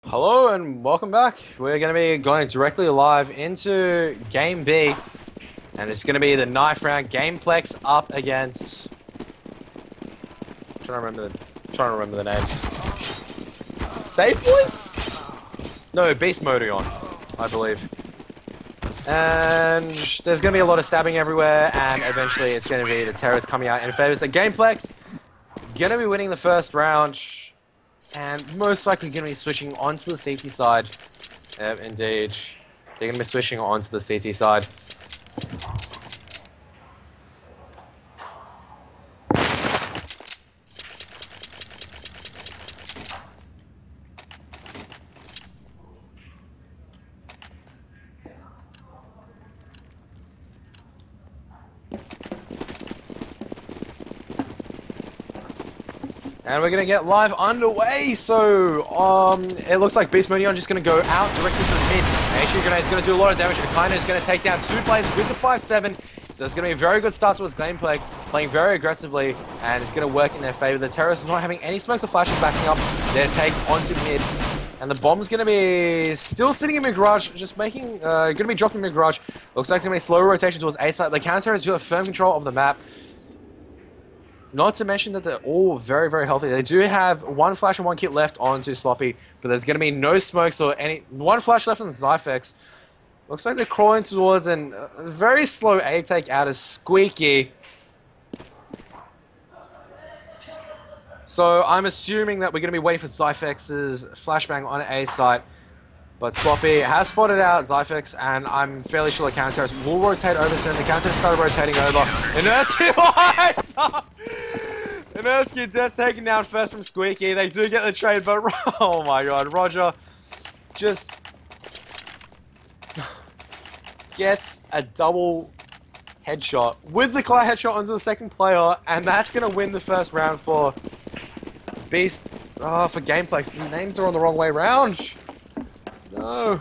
Hello and welcome back. We're going to be going directly live into Game B, and it's going to be the knife round. Gameplex up against. Trying to remember the names. Safe Boys? No, Beast Modion, I believe. And there's going to be a lot of stabbing everywhere, and eventually it's going to be the terrorists coming out in favor. So Gameplex going to be winning the first round. And most likely going to be switching onto the CT side. Indeed. They're going to be switching onto the CT side. And we're going to get live underway, so it looks like Beast Modion just going to go out directly from mid. HE Grenade is going to do a lot of damage. Akaina is going to take down two players with the 5-7, so it's going to be a very good start towards Gameplex, playing very aggressively, and it's going to work in their favor. The terrorists not having any smokes or flashes backing up their take onto mid. And the bomb's going to be still sitting in mid-garage, just making, going to be dropping mid-garage. Looks like it's going to be slow rotation towards A side. The counter-terrorists do have firm control of the map. Not to mention that they're all very, very healthy. They do have one flash and one kit left onto Sloppy, but there's going to be no smokes or any... One flash left on the Zyphex. Looks like they're crawling towards a very slow A take out of Squeaky. So I'm assuming that we're going to be waiting for Zyphex's flashbang on A site. But Sloppy has spotted out Zyphex, and I'm fairly sure the counter will rotate over soon. The counter started rotating over. Inersky lights up! Inersky just taken down first from Squeaky. They do get the trade, but oh my god, Roger just gets a double headshot with the Clyde headshot onto the second player, and that's going to win the first round for Beast. Oh, for Gameplex. The names are on the wrong way round. No.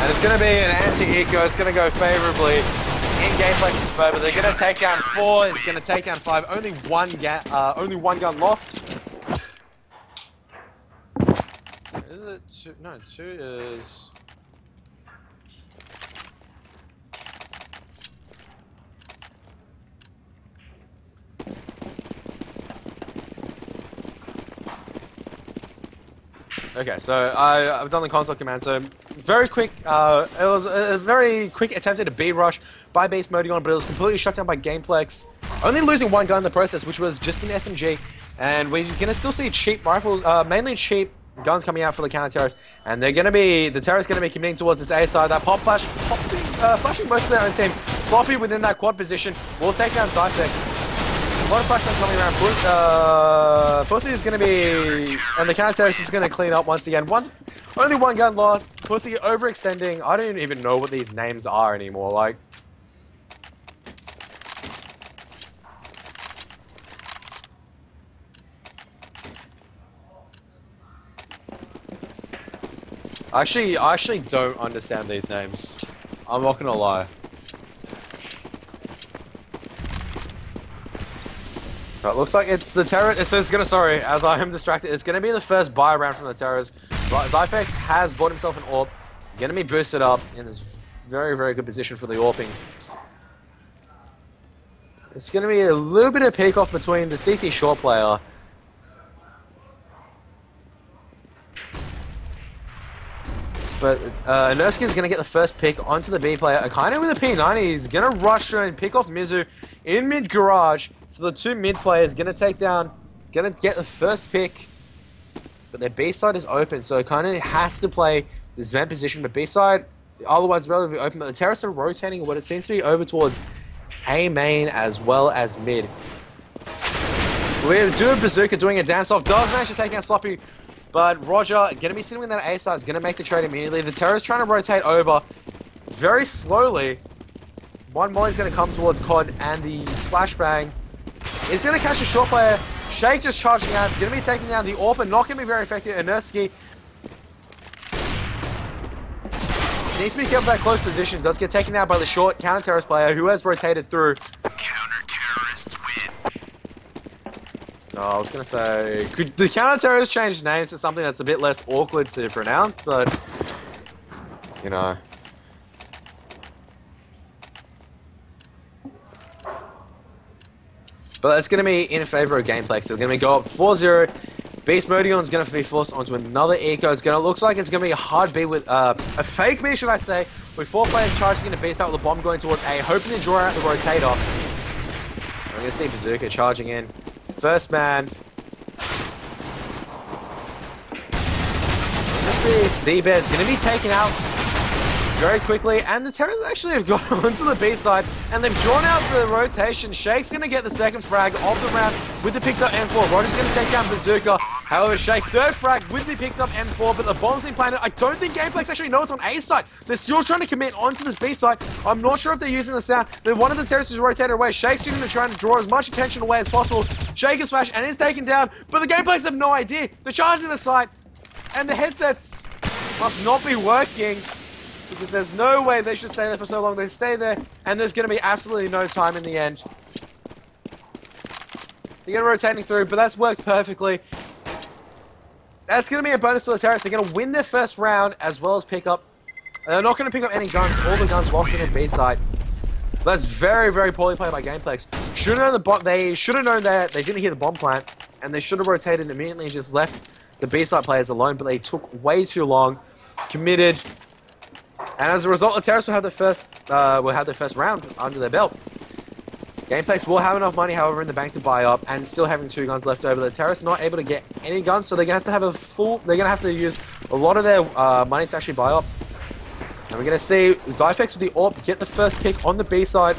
And it's going to be an anti-eco. It's going to go favorably in Gameplex's favor. They're going to take down 4. It's going to take down 5. Only one gun lost. Is it 2? No, 2 is... Okay, so I've done the console command, so very quick, it was a very quick attempt at a B rush by Beast Modion, but it was completely shut down by Gameplex, only losing one gun in the process, which was just an SMG, and we're going to still see cheap rifles, mainly cheap guns coming out for the counter-terrorists, and they're going to be, the terrorists going to be committing towards this A side, that pop flash, flashing most of their own team, Sloppy within that quad position, will take down Zyphex. A lot of flashbangs coming around. Pussy is going to be... And the counter is just going to clean up once again. Only one gun lost. Pussy overextending. I don't even know what these names are anymore. Like... I actually don't understand these names. I'm not going to lie. It looks like it's the terror. It's going to, sorry, as I am distracted, it's going to be the first buy round from the terrorists. Zyphex has bought himself an AWP. Going to be boosted up in this very, very good position for the AWPing. It's going to be a little bit of peek off between the CT short player. But Inersky is going to get the first pick onto the B player. Akaina with a P90 is going to rush and pick off Mizu in mid-garage. So the two mid players going to take down, going to get the first pick. But their B side is open, so Akaina has to play this vent position. But B side, otherwise relatively open. But the terrorists are rotating what it seems to be over towards A main as well as mid. We do a Bazooka doing a dance-off. Does manage to take down Sloppy. But Roger, going to be sitting with that A side, is going to make the trade immediately. The terrorist trying to rotate over very slowly. One more is going to come towards COD, and the flashbang is going to catch a short player. Shake just charging out. It's going to be taking down the AWP, and not going to be very effective. Inersky needs to be kept that close position. Does get taken out by the short counter-terrorist player who has rotated through. Counter-terrorists win. I was gonna say, could the counter-terrorists change names to something that's a bit less awkward to pronounce, but, you know. But it's gonna be in favor of Gameplex. So it's gonna go up 4-0. Beast Modion's gonna be forced onto another eco. Looks like it's gonna be a hard B with, a fake B, should I say, with 4 players charging into B side with the bomb going towards A, hoping to draw out the rotator. We're gonna see Bazooka charging in. First man. Seabear's going to be taken out very quickly, and the Terrors actually have gone onto the B side, and they've drawn out the rotation. Shake's going to get the second frag of the round with the picked up M4. Roger's going to take down Bazooka. However, Shake, third frag with the picked up M4, but the bomb's been planted. I don't think Gameplex actually know it's on A side. They're still trying to commit onto this B side. I'm not sure if they're using the sound. One of the Terrorists is rotated away. Shake's going to try and draw as much attention away as possible. Shake is flash and is taken down, but the Gameplex have no idea. They're charging the side, and the headsets must not be working, because there's no way they should stay there for so long. They stay there, and there's going to be absolutely no time in the end. They're going to rotating through, but that's worked perfectly. That's going to be a bonus to the Terrorists. They're going to win their first round, as well as pick up... They're not going to pick up any guns. All the guns whilst in B side. That's very, very poorly played by Gameplex. Should have known the bomb. They should have known that they didn't hear the bomb plant, and they should have rotated immediately and just left the B side players alone, but they took way too long, committed, and as a result, the Terrorists will have their first round under their belt. Gameplex will have enough money, however, in the bank to buy up, and still having 2 guns left over. The Terrorists not able to get any guns, so they're gonna have to have a full. They're gonna have to use a lot of their money to actually buy up. And we're gonna see Zyphex with the AWP get the first pick on the B side.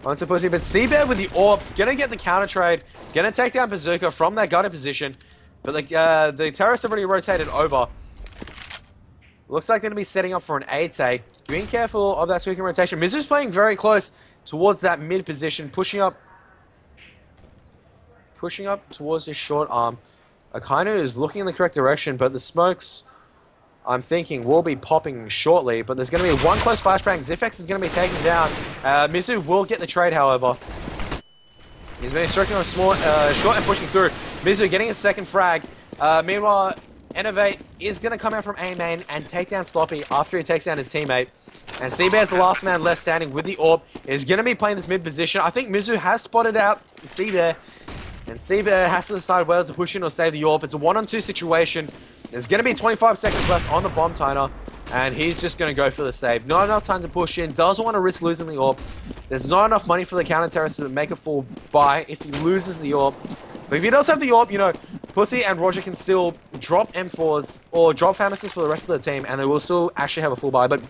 Onto Pussy, but Seabear with the AWP, gonna get the counter trade, gonna take down Bazooka from that guarded position, but the Terrorists have already rotated over. Looks like they're gonna be setting up for an A take. Being careful of that tweaking rotation. Mizu's playing very close towards that mid position, pushing up towards his short arm. Akainu is looking in the correct direction, but the smokes, I'm thinking, will be popping shortly, but there's going to be one close flashbang. Zyphex is going to be taken down. Mizu will get the trade, however. He's been striking on small, short and pushing through. Mizu getting his second frag. Meanwhile, Innovate is going to come out from A main and take down Sloppy after he takes down his teammate. And Seabear's the last man left standing with the AWP. Is going to be playing this mid position. I think Mizu has spotted out Seabear, and Seabear has to decide whether to push in or save the AWP. It's a 1-on-2 situation. There's going to be 25 seconds left on the bomb timer, and he's just going to go for the save. Not enough time to push in. Doesn't want to risk losing the AWP. There's not enough money for the counter-terrorist to make a full buy if he loses the AWP. But if he does have the AWP, you know, Pussy and Roger can still drop M4s or drop Famis's for the rest of the team, and they will still actually have a full buy. But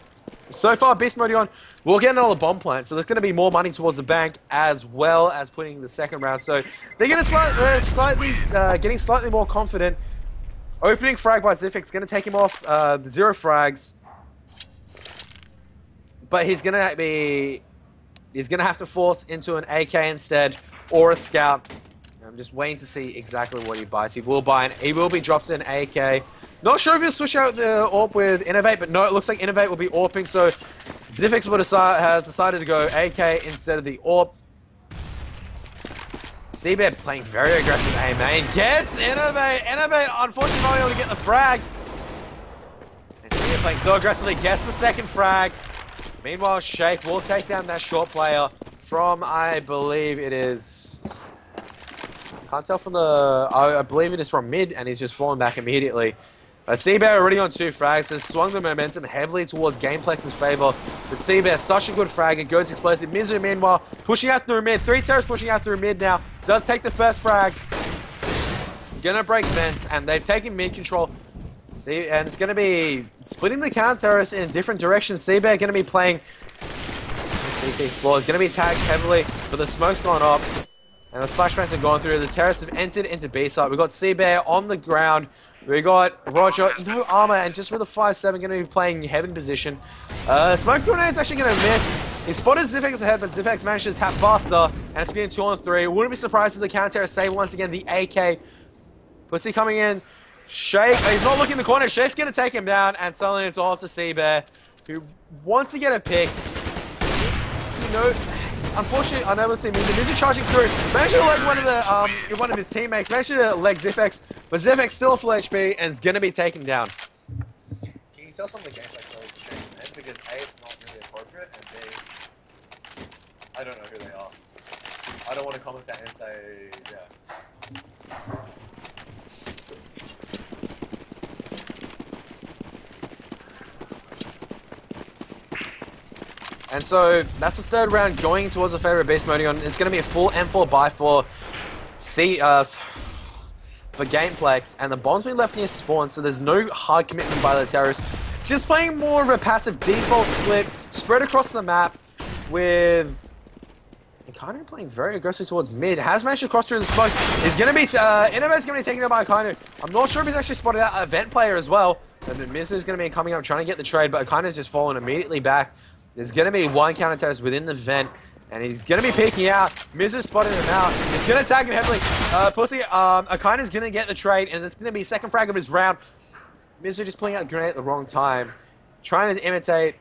so far, Beast Modion will get another bomb plant, so there's going to be more money towards the bank, as well as putting the second round. So they're going to getting slightly more confident. Opening frag by Zyphex, going to take him off 0 frags, but he's going to have to force into an AK instead, or a scout. I'm just waiting to see exactly what he buys. He will be dropped in AK. Not sure if he'll switch out the AWP with Innovate, but no, it looks like Innovate will be AWPing, so Zyphex has decided to go AK instead of the AWP. Seabear playing very aggressive A main. Gets Innovate! Innovate, unfortunately, not able to get the frag. And Seabear playing so aggressively, gets the second frag. Meanwhile, Shake will take down that short player from, I believe it is... Can't tell from the... I believe it is from mid, and he's just fallen back immediately. But Seabear already on 2 frags, has swung the momentum heavily towards Gameplex's favor. But Seabear, such a good frag, it goes explosive. Mizu, meanwhile, pushing out through mid. 3 Terrors pushing out through mid now. Does take the first frag. Gonna break vents, and they've taken mid control. And it's gonna be splitting the counter-terrorists in different directions. Seabear gonna be playing... CC floor is gonna be tagged heavily, but the smoke's gone up. And the flashbangs are going through. The Terrorists have entered into B side. We've got Seabear on the ground. We got Roger, no armor, and just with a 5-7, going to be playing heaven position. Smoke Grenade's actually going to miss. He spotted Zyphex ahead, but Zyphex managed to tap faster, and it's been 2-on-3. Wouldn't be surprised if the counter save once again the AK. Pussy coming in. Shake, he's not looking in the corner. Shake's going to take him down, and suddenly it's all up to Seabear, who wants to get a pick. no, unfortunately, unable to see Mizu. Mizu charging through. Managed to leg one of his teammates. Managed to leg Zifex, but Zifex still full HP and is going to be taken down. Can you tell some of the gameplay players to change the name? Because A, it's not really appropriate, and B, I don't know who they are. I don't want to commentate and say, yeah. And so, that's the third round going towards the favor of Beast Modion. It's going to be a full M4 buy for Gameplex, and the bomb's been left near spawn, so there's no hard commitment by the terrorists. Just playing more of a passive default split, spread across the map, with Akainu playing very aggressive towards mid. Has managed to cross through the smoke. He's going to be, Innovate's going to be taken out by Akainu. I'm not sure if he's actually spotted out an event player as well. And Mizu's going to be coming up trying to get the trade, but Akainu's just fallen immediately back. There's going to be one counter terrorist within the vent, and he's going to be peeking out. Mizu's spotting him out. He's going to tag him heavily. Akainu's going to get the trade, and it's going to be second frag of his round. Mizu just pulling out a grenade at the wrong time. Trying to imitate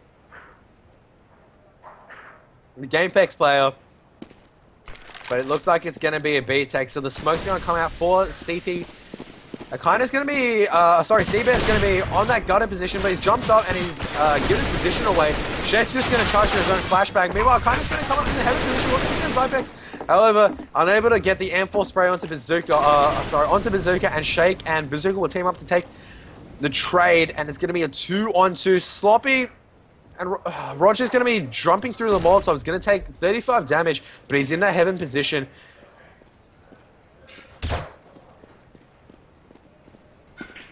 the Gameplex player. But it looks like it's going to be a B-Tech, so the smoke's going to come out for CT. Akainu's going to be, Seabear's going to be on that guarded position, but he's jumped up and he's given his position away. Shake's just going to charge to his own flashbang. Meanwhile, Akainu's going to come up in the heavy position, looking at Zypex. However, unable to get the M4 spray onto Bazooka, and Shake and Bazooka will team up to take the trade, and it's going to be a 2-on-2. Sloppy and Roger's going to be jumping through the Molotov. He's going to take 35 damage, but he's in that heaven position.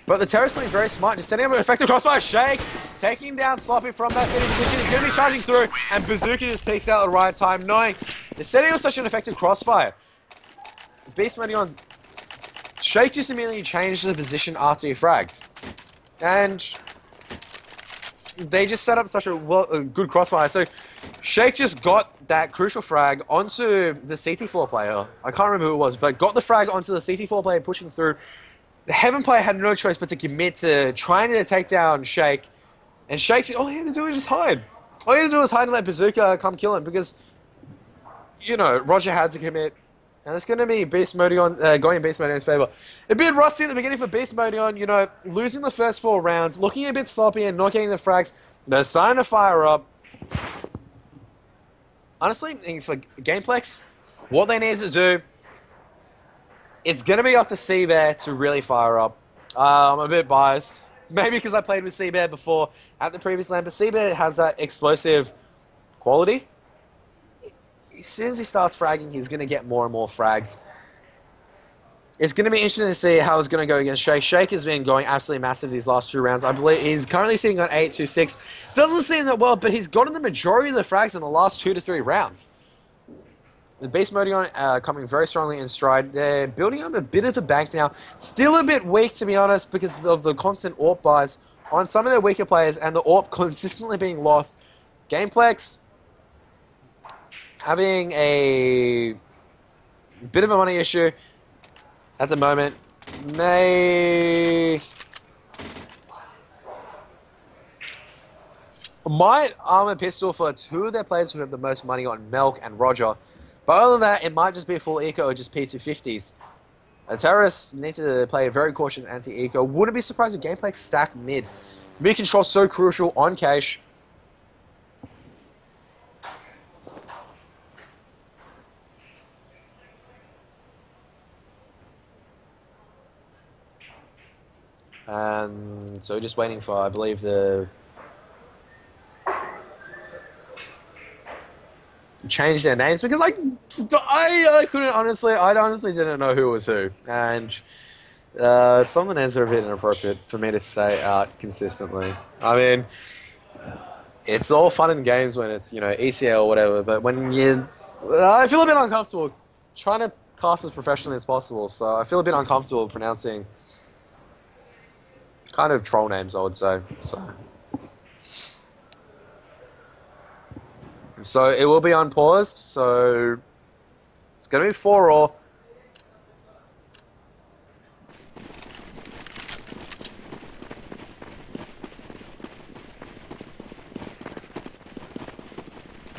But the terrorist playing very smart, just setting up an effective crossfire. Shake taking down Sloppy from that setting position. He's going to be charging through, and Bazooka just peeks out at the right time, knowing the setting was such an effective crossfire. Beast Modion, Shake just immediately changed the position after he fragged. And they just set up such a good crossfire. So Shake just got that crucial frag onto the CT4 player. I can't remember who it was, but got the frag onto the CT4 player pushing through. The Heaven player had no choice but to commit to trying to take down Shake. And Shake, all he had to do was just hide. All he had to do was hide and let Bazooka come kill him because, you know, Roger had to commit. And it's going to be Beast Modion, going in Beast Modion's favor. A bit rusty at the beginning for Beast Modion, you know, losing the first 4 rounds, looking a bit sloppy and not getting the frags. They're starting to fire up. Honestly, for Gameplex, what they need to do, it's going to be up to Seabear to really fire up. I'm a bit biased. Maybe because I played with Seabear before at the previous LAN, but Seabear has that explosive quality. As soon as he starts fragging, he's going to get more and more frags. It's going to be interesting to see how it's going to go against Shake. Shake has been going absolutely massive these last 2 rounds. I believe he's currently sitting on 8-2-6. Doesn't seem that well, but he's gotten the majority of the frags in the last 2 to 3 rounds. The Beast Modion coming very strongly in stride. They're building up a bit of a bank now. Still a bit weak, to be honest, because of the constant AWP buys on some of their weaker players and the AWP consistently being lost. Gameplex having a bit of a money issue at the moment. Might arm a pistol for 2 of their players who have the most money on Melk and Roger. But other than that, it might just be a full eco or just P250s. The terrorists need to play a very cautious anti-eco. Wouldn't be surprised if Gameplex stack mid. Mid control so crucial on Cache. And so just waiting for, I believe, the change their names because I couldn't honestly, I honestly didn't know who was who, and some of the names are a bit inappropriate for me to say out consistently. I mean, it's all fun and games when it's, you know, ECL or whatever, but when you, I feel a bit uncomfortable trying to cast as professionally as possible, so I feel a bit uncomfortable pronouncing kind of troll names, I would say. So it will be unpaused, so it's going to be 4-all.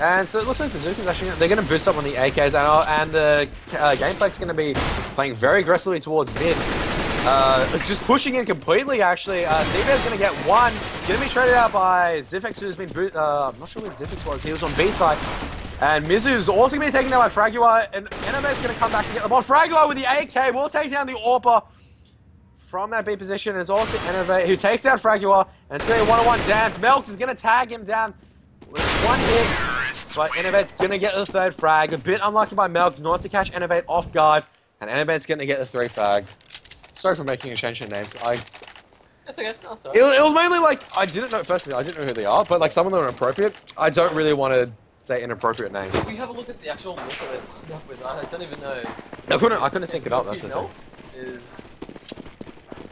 And so it looks like Bazooka's actually they're going to boost up on the AKs, and the Gameplay's going to be playing very aggressively towards mid. Just pushing in completely, actually. Seabear's going to get one. Going to be traded out by Zifix, who's been I'm not sure where Zifix was. He was on B side. And Mizu's also going to be taken down by Fragua, and Enovet's going to come back and get the ball. Fragua with the AK will take down the AWPer from that B position. And it's all to Enove, who takes down Fragua, and it's going to be a one-on-one dance. Melk is going to tag him down with one hit, but Enovet's going to get the third frag. A bit unlucky by Melk not to catch Enove off guard, and Enovet's going to get the 3 frag. Sorry for making a change in names. It's okay. No, it's It was mainly like, I didn't know who they are, but like some of them are inappropriate. I don't really want to say inappropriate names. If we have a look at the actual list of this, I don't even know. I couldn't sync it up, that's the thing. Is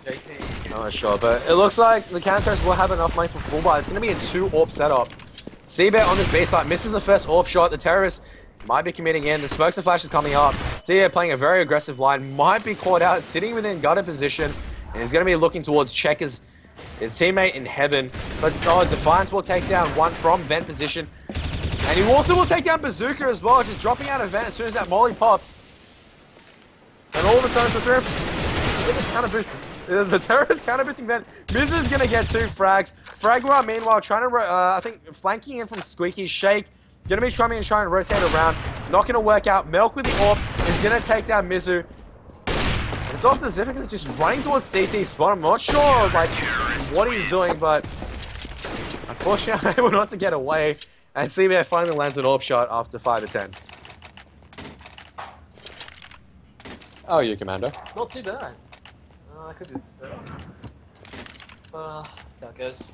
JT. I'm not sure, but it looks like the Counter-Terrorists will have enough money for full buy. It's going to be a 2 AWP setup. Seabear on this B side misses the first AWP shot. The Terrorists might be committing in. The smokes and flashes coming up. Seabear playing a very aggressive line. Might be caught out, sitting within gutter position. And he's going to be looking towards Checkers, his teammate in heaven. But Defiance will take down one from vent position. And he also will take down Bazooka as well, just dropping out of vent as soon as that molly pops. And all of a sudden, it's the counter boost. The Terrorist counter boosting vent. Miz is going to get 2 frags. Fragua, meanwhile, trying to, I think, flanking in from Squeaky. Shake, going to be coming and trying to rotate around. Not going to work out. Melk with the AWP is going to take down Mizu. And it's off to Zifix is just running towards CT spot. I'm not sure, like, what he's doing, but unfortunately, able not to get away. And Seabear finally lands an AWP shot after 5 attempts. Oh, you, Commando. Not too bad. I could do better. That's how it goes.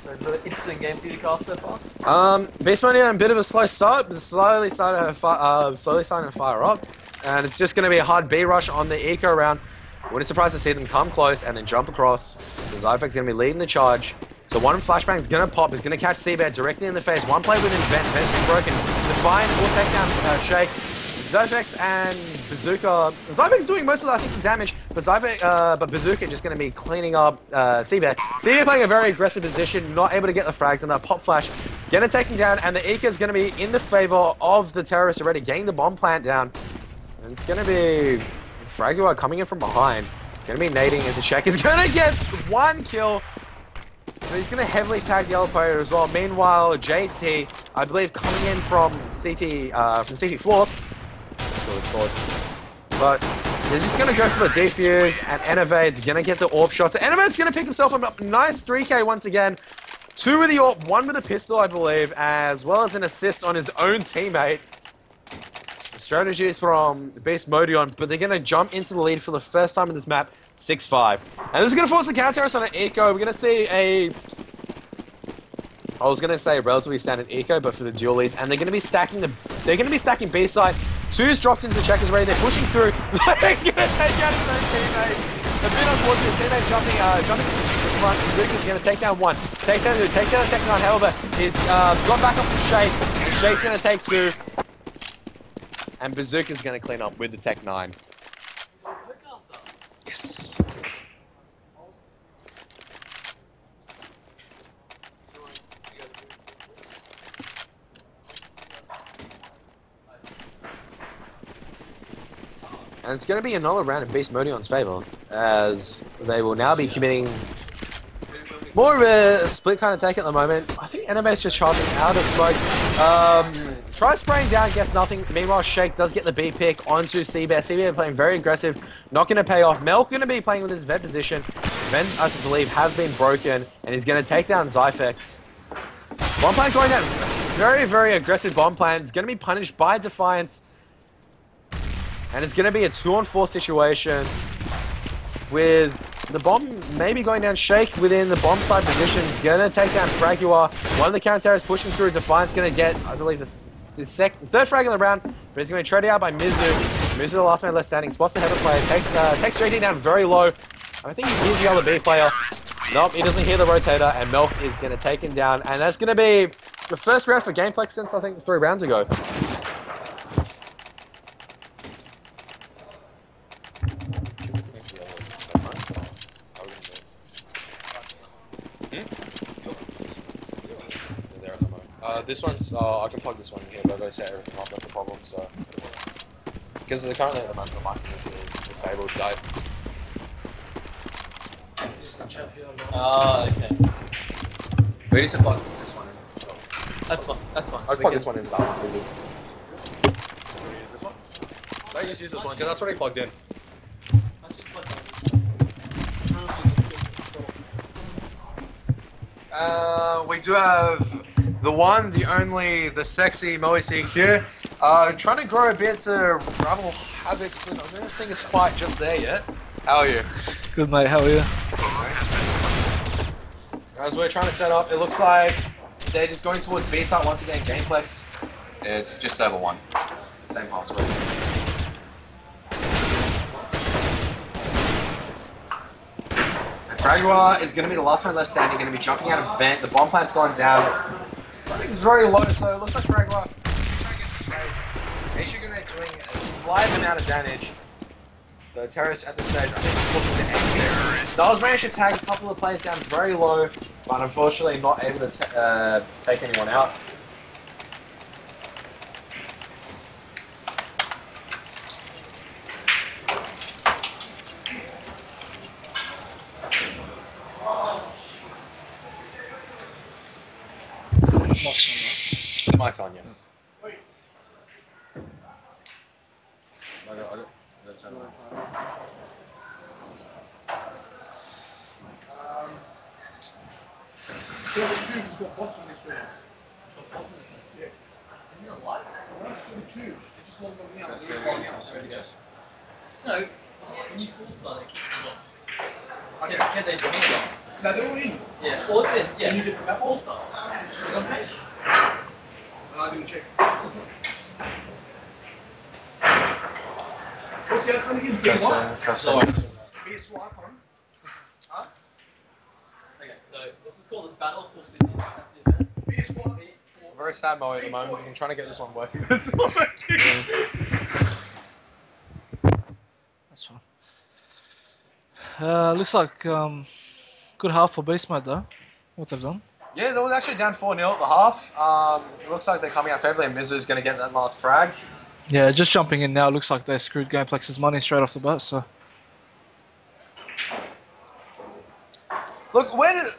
So it's an interesting game for you to cast so far? Beast Mode a bit of a slow start, but slowly starting to fire up. And it's just going to be a hard B rush on the eco round. Wouldn't surprise to see them come close and then jump across. So Zyfek's going to be leading the charge. So one flashbang is going to pop. He's going to catch Seabear directly in the face. One play within Vent. Vent's been broken. Defiance will take down Shake. Zyfex and Bazooka. Zyfex doing most of the, I think, the damage, but Bazooka just going to be cleaning up Seabear. Seabear playing a very aggressive position, not able to get the frags, and that pop flash going to take him down, and the Eco is going to be in the favor of the terrorists already, getting the bomb plant down. And it's going to be Fragua coming in from behind. Going to be nading into check. He's going to get 1 kill. But he's going to heavily tag the yellow player as well. Meanwhile, JT, I believe, coming in from CT floor. But they're just going to go for the defuse, and Enovade's going to get the AWP shot. So Enovade's going to pick himself up a nice 3k once again. 2 with the AWP, 1 with a pistol, I believe, as well as an assist on his own teammate. The strategy is from Beast Modion, but they're going to jump into the lead for the first time in this map, 6-5. And this is going to force the counter-terrorist on an eco. We're going to see I was going to say a relatively standard eco, but for the dualies, and they're going to be stacking B side. 2's dropped into the checkers already. They're pushing through. Zyfek's going to take out his own teammate. A bit unfortunate. His teammate jumping to the front. Bazooka's going to take down 1. Takes down the second one. However, he's got back off the Shake. And Shake's going to take 2. And Bazooka's going to clean up with the Tech 9. Yes. And it's going to be another round in Beast Modion's favor, as they will now be committing more of a split kind of take at the moment. I think Enovade's just charging out of smoke. Tries spraying down, gets nothing. Meanwhile, Shake does get the B pick onto Seabear. Seabear playing very aggressive, not going to pay off. Melk going to be playing with his Vent position. Vent, I believe, has been broken, and he's going to take down Zyfex. Bomb plan going down. Very, very aggressive bomb plan. It's going to be punished by Defiance. And it's going to be a 2-on-4 situation with the bomb maybe going down Shake within the bomb side position. He's going to take down Fragua. One of the counter-terrorists pushing through. Defiance going to get, I believe, the third frag in the round, but he's going to be traded out by Mizu. Mizu, the last man left standing, spots the header player, takes JD down very low. I think he hears the other B player. Nope, he doesn't hear the rotator, and Melk is going to take him down. And that's going to be the first round for Gameplex since, I think, 3 rounds ago. this one's. I can plug this one in here, but I gotta set everything off. That's the problem. So, because currently at the moment the mic is disabled. Oh, okay. We need to plug this one in. That's fine. That's fine. I just plug this one into that one. Is it? Use this one. Don't use this one because that's already plugged in. We do have the one, the only, the sexy Moe CQ. Trying to grow a bit to rival habits, but I don't think it's quite just there yet. How are you? Good mate, how are you? As we're trying to set up, it looks like they're just going towards B-Site once again, Gameplex. It's just server 1. Same password. Fragua is going to be the last man left standing, going to be jumping out of vent. The bomb plant's gone down. Something's very low, so it looks like Fragua trying to get some trades. He's going to be doing a slight amount of damage. The terrorist at the stage, I think, is looking to exit. Styles managed to tag a couple of players down very low, but unfortunately not able to take anyone out. The mic's on, yes. I don't turn it on. So the tube has got bots on this one. Yeah. Isn't it live? No, it's the tube. It just logged on now. No. When you full start, it kicks them off. Okay. Can they join it on? Now they're all in. Yeah. Or then, yeah. Can you get the map full off? start? It's on page. I didn't check. What's the icon again? B1? No. BS1 icon. Huh? Okay, so this is called the Battle for Sydney. That's the event. BS1. I'm very sad Moe at the moment because I'm trying to get this one working. It's not working. That's fine. Looks like good half for base mode though. What they've done. Yeah, they were actually down 4-0 at the half. It looks like they're coming out favorably and Mizu's going to get that last frag. Yeah, just jumping in now. Looks like they screwed Gameplex's money straight off the bat. So Look, where did